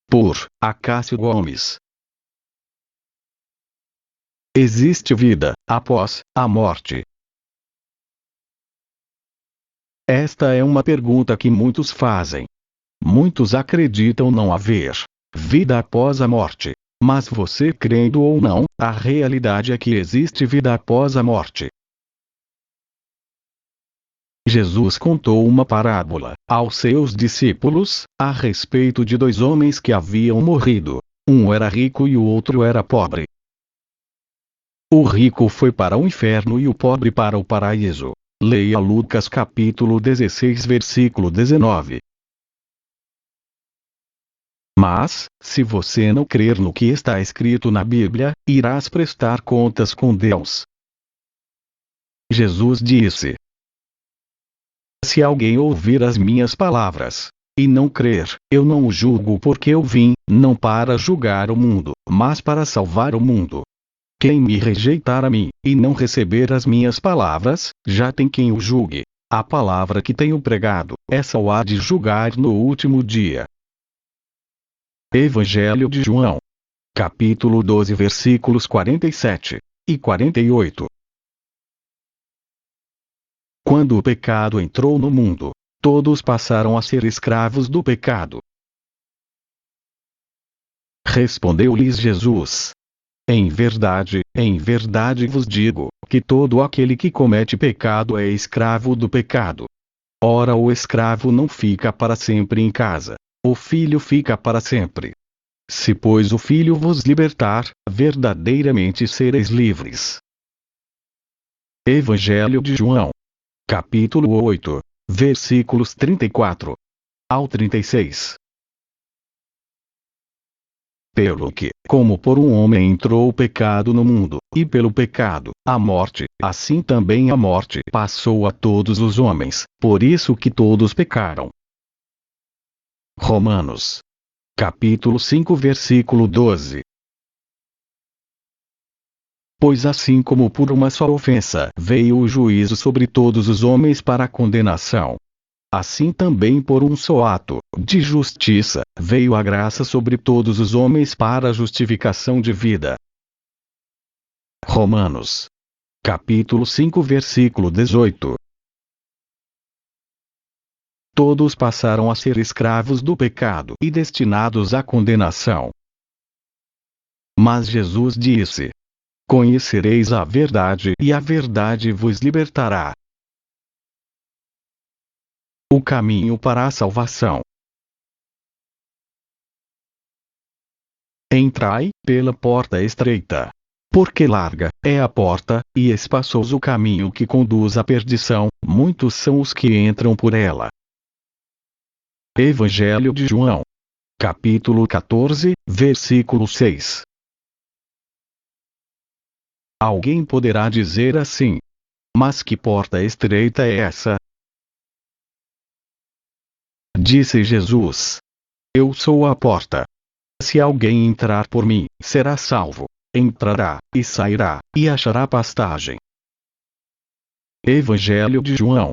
Por Acácio Gomes. Existe vida após a morte? Esta é uma pergunta que muitos fazem. Muitos acreditam não haver vida após a morte. Mas você crendo ou não, a realidade é que existe vida após a morte. Jesus contou uma parábola aos seus discípulos, a respeito de dois homens que haviam morrido. Um era rico e o outro era pobre. O rico foi para o inferno e o pobre para o paraíso. Leia Lucas capítulo 16 versículo 19. Mas, se você não crer no que está escrito na Bíblia, irás prestar contas com Deus. Jesus disse: se alguém ouvir as minhas palavras e não crer, eu não o julgo, porque eu vim, não para julgar o mundo, mas para salvar o mundo. Quem me rejeitar a mim, e não receber as minhas palavras, já tem quem o julgue. A palavra que tenho pregado, essa o há de julgar no último dia. Evangelho de João. Capítulo 12 versículos 47 e 48. Quando o pecado entrou no mundo, todos passaram a ser escravos do pecado. Respondeu-lhes Jesus: em verdade vos digo, que todo aquele que comete pecado é escravo do pecado. Ora, o escravo não fica para sempre em casa, o filho fica para sempre. Se pois o filho vos libertar, verdadeiramente sereis livres. Evangelho de João. Capítulo 8, versículos 34 ao 36. Pelo que, como por um homem entrou o pecado no mundo, e pelo pecado, a morte, assim também a morte passou a todos os homens, por isso que todos pecaram. Romanos. Capítulo 5 versículo 12. Pois assim como por uma só ofensa veio o juízo sobre todos os homens para a condenação, assim também por um só ato de justiça veio a graça sobre todos os homens para a justificação de vida. Romanos. Capítulo 5 versículo 18. Todos passaram a ser escravos do pecado e destinados à condenação. Mas Jesus disse: conhecereis a verdade e a verdade vos libertará. O caminho para a salvação. Entrai pela porta estreita. Porque larga é a porta, e espaçoso o caminho que conduz à perdição, muitos são os que entram por ela. Evangelho de João. Capítulo 14, versículo 6. Alguém poderá dizer assim: mas que porta estreita é essa? Disse Jesus: eu sou a porta. Se alguém entrar por mim, será salvo. Entrará, e sairá, e achará pastagem. Evangelho de João.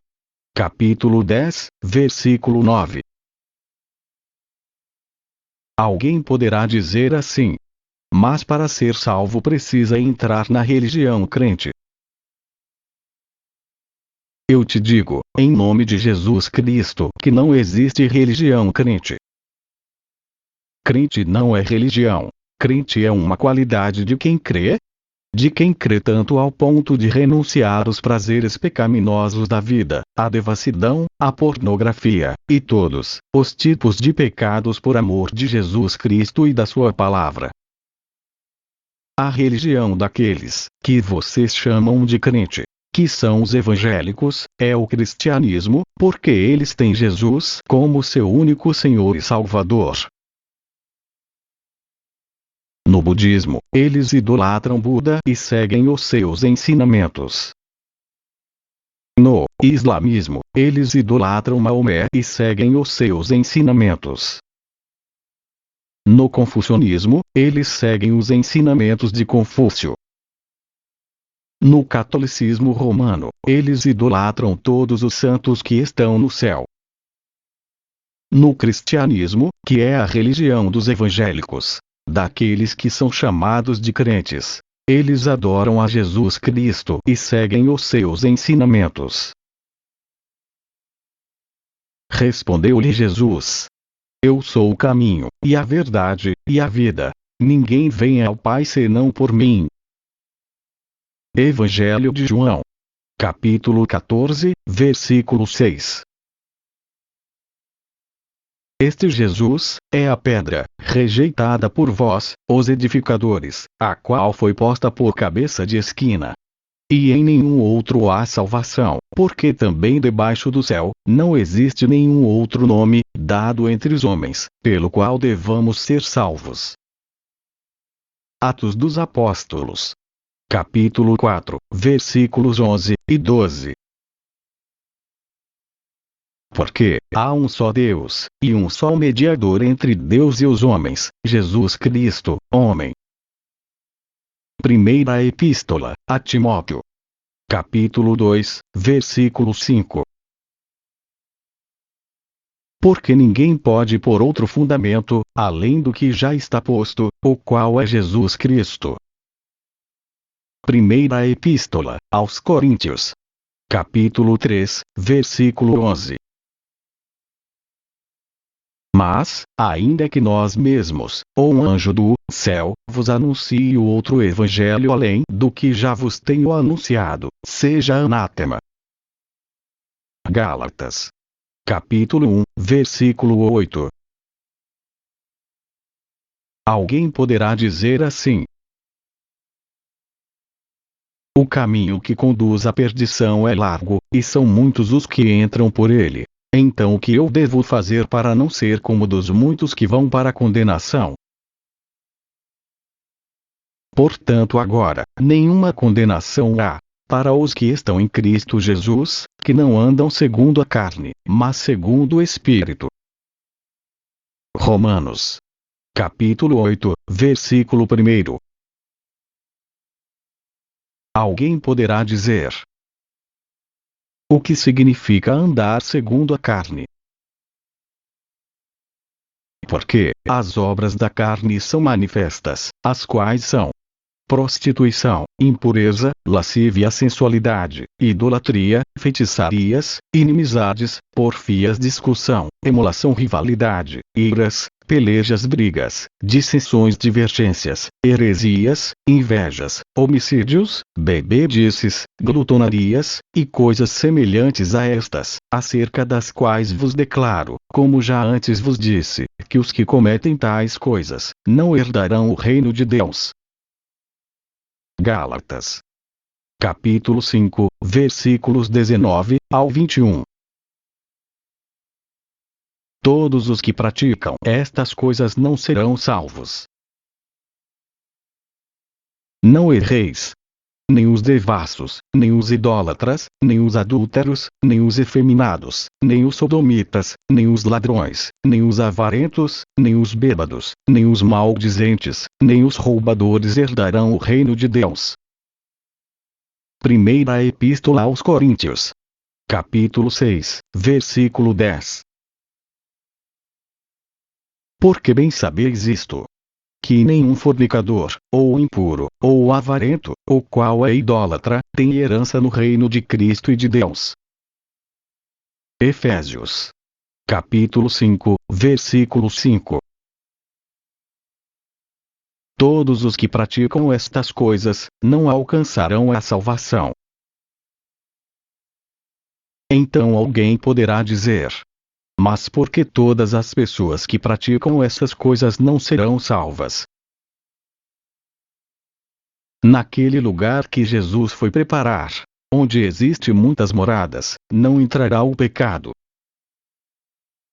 Capítulo 10, versículo 9. Alguém poderá dizer assim: mas para ser salvo precisa entrar na religião crente. Eu te digo, em nome de Jesus Cristo, que não existe religião crente. Crente não é religião. Crente é uma qualidade de quem crê. De quem crê tanto ao ponto de renunciar aos prazeres pecaminosos da vida, à devassidão, à pornografia, e todos os tipos de pecados por amor de Jesus Cristo e da sua palavra. A religião daqueles que vocês chamam de crente, que são os evangélicos, é o cristianismo, porque eles têm Jesus como seu único Senhor e Salvador. No budismo, eles idolatram Buda e seguem os seus ensinamentos. No islamismo, eles idolatram Maomé e seguem os seus ensinamentos. No confucionismo, eles seguem os ensinamentos de Confúcio. No catolicismo romano, eles idolatram todos os santos que estão no céu. No cristianismo, que é a religião dos evangélicos, daqueles que são chamados de crentes, eles adoram a Jesus Cristo e seguem os seus ensinamentos. Respondeu-lhe Jesus: Eu sou o caminho, e a verdade, e a vida. Ninguém vem ao Pai senão por mim. Evangelho de João, capítulo 14, versículo 6. Este Jesus é a pedra, rejeitada por vós, os edificadores, a qual foi posta por cabeça de esquina. E em nenhum outro há salvação, porque também debaixo do céu, não existe nenhum outro nome, dado entre os homens, pelo qual devamos ser salvos. Atos dos Apóstolos, capítulo 4, versículos 11 e 12. Porque há um só Deus, e um só mediador entre Deus e os homens, Jesus Cristo, homem. Primeira Epístola a Timóteo, capítulo 2, versículo 5. Porque ninguém pode pôr outro fundamento, além do que já está posto, o qual é Jesus Cristo. Primeira Epístola aos Coríntios, capítulo 3, versículo 11. Mas, ainda que nós mesmos, ou um anjo do céu, vos anuncie outro evangelho além do que já vos tenho anunciado, seja anátema. Gálatas, capítulo 1, versículo 8. Alguém poderá dizer assim: o caminho que conduz à perdição é largo, e são muitos os que entram por ele. Então o que eu devo fazer para não ser como dos muitos que vão para a condenação? Portanto agora, nenhuma condenação há para os que estão em Cristo Jesus, que não andam segundo a carne, mas segundo o Espírito. Romanos, capítulo 8, versículo 1. Alguém poderá dizer: o que significa andar segundo a carne? Porque as obras da carne são manifestas, as quais são prostituição, impureza, lascívia, sensualidade, idolatria, feitiçarias, inimizades, porfias, discussão, emulação, rivalidade, iras, pelejas, brigas, dissensões, divergências, heresias, invejas, homicídios, bebedices, glutonarias, e coisas semelhantes a estas, acerca das quais vos declaro, como já antes vos disse, que os que cometem tais coisas, não herdarão o reino de Deus. Gálatas, capítulo 5, versículos 19 ao 21. Todos os que praticam estas coisas não serão salvos. Não erreis. Nem os devassos, nem os idólatras, nem os adúlteros, nem os efeminados, nem os sodomitas, nem os ladrões, nem os avarentos, nem os bêbados, nem os maldizentes, nem os roubadores herdarão o reino de Deus. Primeira Epístola aos Coríntios, capítulo 6, versículo 10. Porque bem sabeis isto: que nenhum fornicador, ou impuro, ou avarento, o qual é idólatra, tem herança no reino de Cristo e de Deus. Efésios, capítulo 5, versículo 5. Todos os que praticam estas coisas, não alcançarão a salvação. Então alguém poderá dizer: mas por que todas as pessoas que praticam essas coisas não serão salvas? Naquele lugar que Jesus foi preparar, onde existe muitas moradas, não entrará o pecado.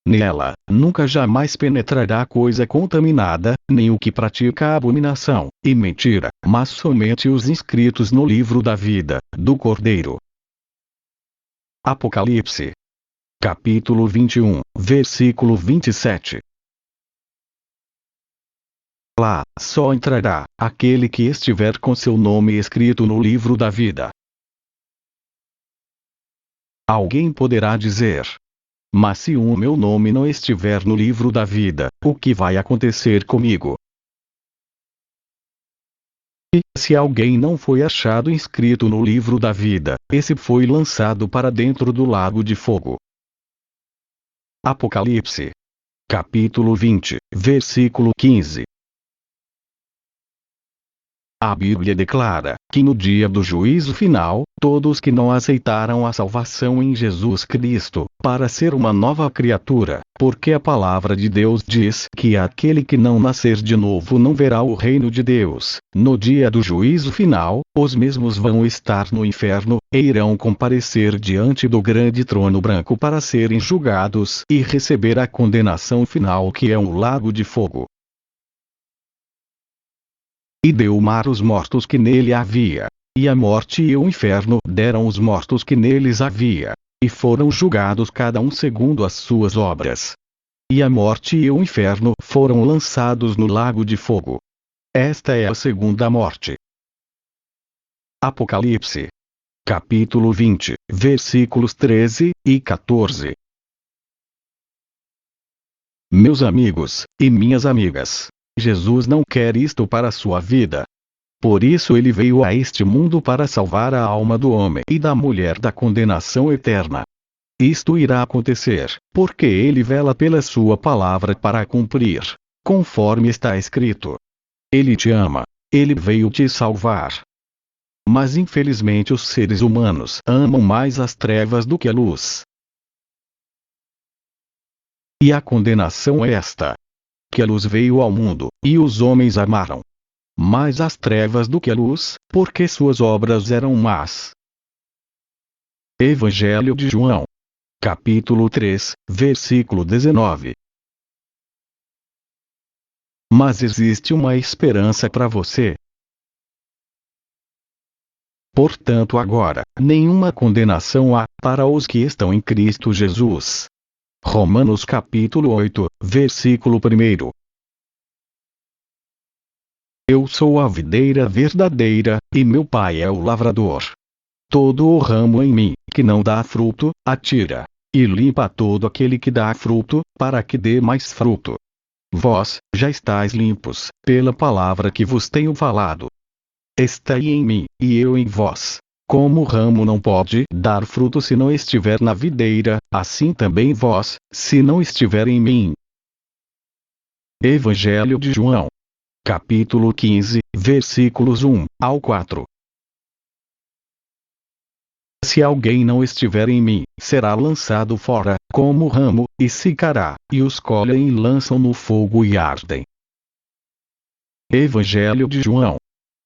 Nela, nunca jamais penetrará coisa contaminada, nem o que pratica abominação e mentira, mas somente os inscritos no livro da vida, do Cordeiro. Apocalipse, capítulo 21, versículo 27. Lá, só entrará aquele que estiver com seu nome escrito no livro da vida. Alguém poderá dizer: Mas se o meu nome não estiver no livro da vida, o que vai acontecer comigo? E, se alguém não foi achado inscrito no livro da vida, esse foi lançado para dentro do lago de fogo. Apocalipse. Capítulo 20, versículo 15. A Bíblia declara que no dia do juízo final, todos que não aceitaram a salvação em Jesus Cristo, para ser uma nova criatura, porque a palavra de Deus diz que aquele que não nascer de novo não verá o reino de Deus. No dia do juízo final, os mesmos vão estar no inferno, e irão comparecer diante do grande trono branco para serem julgados e receber a condenação final, que é um lago de fogo. E deu o mar os mortos que nele havia. E a morte e o inferno deram os mortos que neles havia. E foram julgados cada um segundo as suas obras. E a morte e o inferno foram lançados no lago de fogo. Esta é a segunda morte. Apocalipse. Capítulo 20, versículos 13 e 14. Meus amigos, e minhas amigas, Jesus não quer isto para a sua vida. Por isso ele veio a este mundo para salvar a alma do homem e da mulher da condenação eterna. Isto irá acontecer, porque ele vela pela sua palavra para a cumprir, conforme está escrito. Ele te ama. Ele veio te salvar. Mas infelizmente os seres humanos amam mais as trevas do que a luz. E a condenação é esta: que a luz veio ao mundo, e os homens amaram mais as trevas do que a luz, porque suas obras eram más. Evangelho de João. Capítulo 3, versículo 19. Mas existe uma esperança para você. Portanto, agora, nenhuma condenação há para os que estão em Cristo Jesus. Romanos capítulo 8, versículo 1. Eu sou a videira verdadeira, e meu pai é o lavrador. Todo o ramo em mim, que não dá fruto, atira, e limpa todo aquele que dá fruto, para que dê mais fruto. Vós, já estáis limpos, pela palavra que vos tenho falado. Estai em mim, e eu em vós. Como o ramo não pode dar fruto se não estiver na videira, assim também vós, se não estiver em mim. Evangelho de João. Capítulo 15, versículos 1 ao 4. Se alguém não estiver em mim, será lançado fora, como ramo, e secará, e os colhem e lançam no fogo e ardem. Evangelho de João.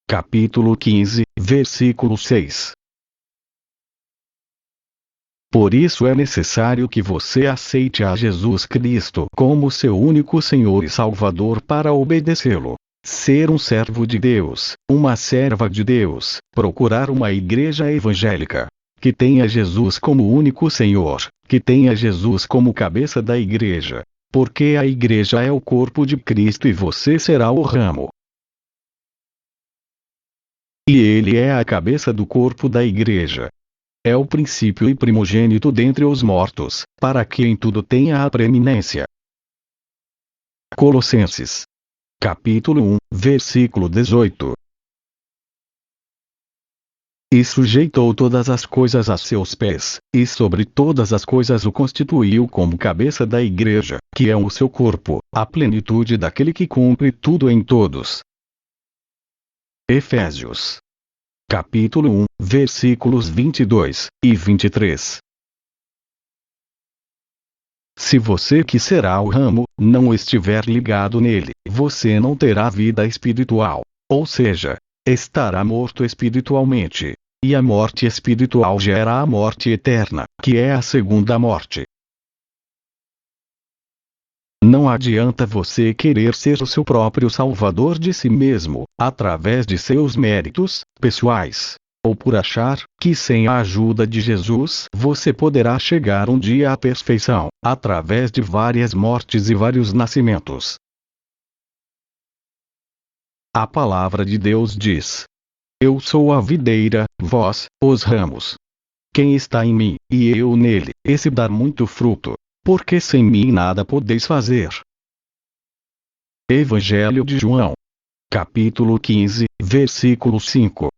Capítulo 15, versículo 6. Por isso é necessário que você aceite a Jesus Cristo como seu único Senhor e Salvador para obedecê-lo. Ser um servo de Deus, uma serva de Deus, procurar uma igreja evangélica que tenha Jesus como único Senhor, que tenha Jesus como cabeça da igreja, porque a igreja é o corpo de Cristo e você será o ramo. E ele é a cabeça do corpo da igreja. É o princípio e primogênito dentre os mortos, para que em tudo tenha a preeminência. Colossenses. Capítulo 1, versículo 18. E sujeitou todas as coisas a seus pés, e sobre todas as coisas o constituiu como cabeça da igreja, que é o seu corpo, a plenitude daquele que cumpre tudo em todos. Efésios. Capítulo 1, versículos 22 e 23. Se você que será o ramo, não estiver ligado nele, você não terá vida espiritual. Ou seja, estará morto espiritualmente. E a morte espiritual gera a morte eterna, que é a segunda morte. Não adianta você querer ser o seu próprio salvador de si mesmo, através de seus méritos pessoais, ou por achar que sem a ajuda de Jesus você poderá chegar um dia à perfeição, através de várias mortes e vários nascimentos. A palavra de Deus diz: Eu sou a videira, vós, os ramos. Quem está em mim, e eu nele, esse dá muito fruto. porque sem mim nada podeis fazer. Evangelho de João, capítulo 15, versículo 5.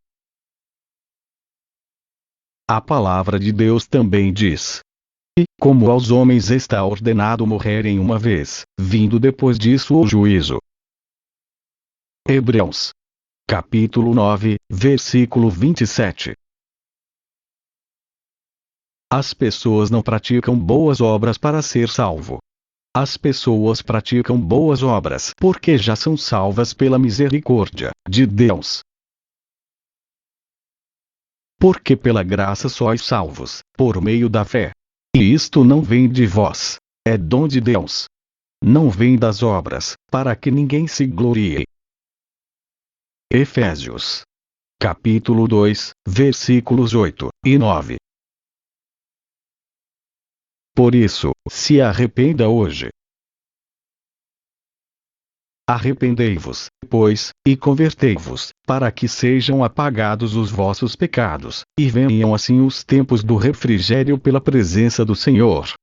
A palavra de Deus também diz: E, como aos homens está ordenado morrerem uma vez, vindo depois disso o juízo. Hebreus, capítulo 9, versículo 27. As pessoas não praticam boas obras para ser salvo. As pessoas praticam boas obras porque já são salvas pela misericórdia de Deus. Porque pela graça sois salvos, por meio da fé. E isto não vem de vós, é dom de Deus. Não vem das obras, para que ninguém se glorie. Efésios, capítulo 2, versículos 8 e 9. Por isso, se arrependa hoje. Arrependei-vos, pois, e convertei-vos, para que sejam apagados os vossos pecados, e venham assim os tempos do refrigério pela presença do Senhor.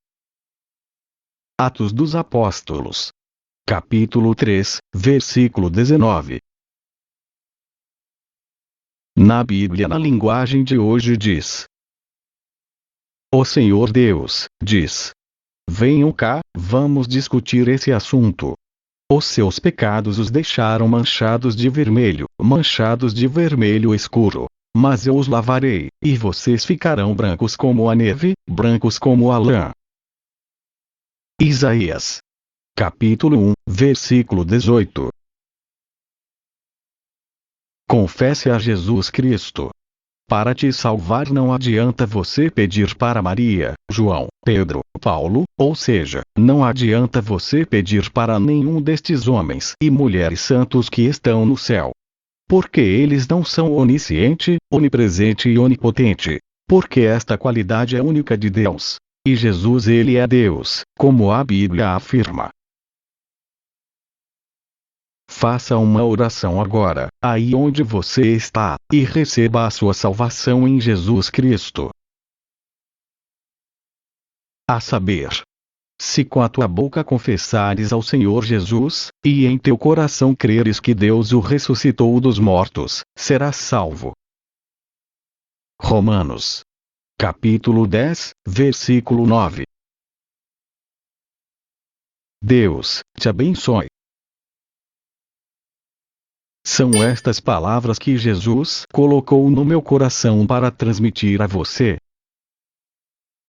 Atos dos Apóstolos, capítulo 3, versículo 19. Na Bíblia, na linguagem de hoje, diz: O Senhor Deus diz: venham cá, vamos discutir esse assunto. Os seus pecados os deixaram manchados de vermelho escuro. Mas eu os lavarei, e vocês ficarão brancos como a neve, brancos como a lã. Isaías, capítulo 1, versículo 18. Confesse a Jesus Cristo. Para te salvar não adianta você pedir para Maria, João, Pedro, Paulo, ou seja, não adianta você pedir para nenhum destes homens e mulheres santos que estão no céu. Porque eles não são onisciente, onipresente e onipotente. Porque esta qualidade é única de Deus. E Jesus ele é Deus, como a Bíblia afirma. Faça uma oração agora, aí onde você está, e receba a sua salvação em Jesus Cristo. A saber, se com a tua boca confessares ao Senhor Jesus, e em teu coração creres que Deus o ressuscitou dos mortos, serás salvo. Romanos, capítulo 10, versículo 9. Deus te abençoe. São estas palavras que Jesus colocou no meu coração para transmitir a você.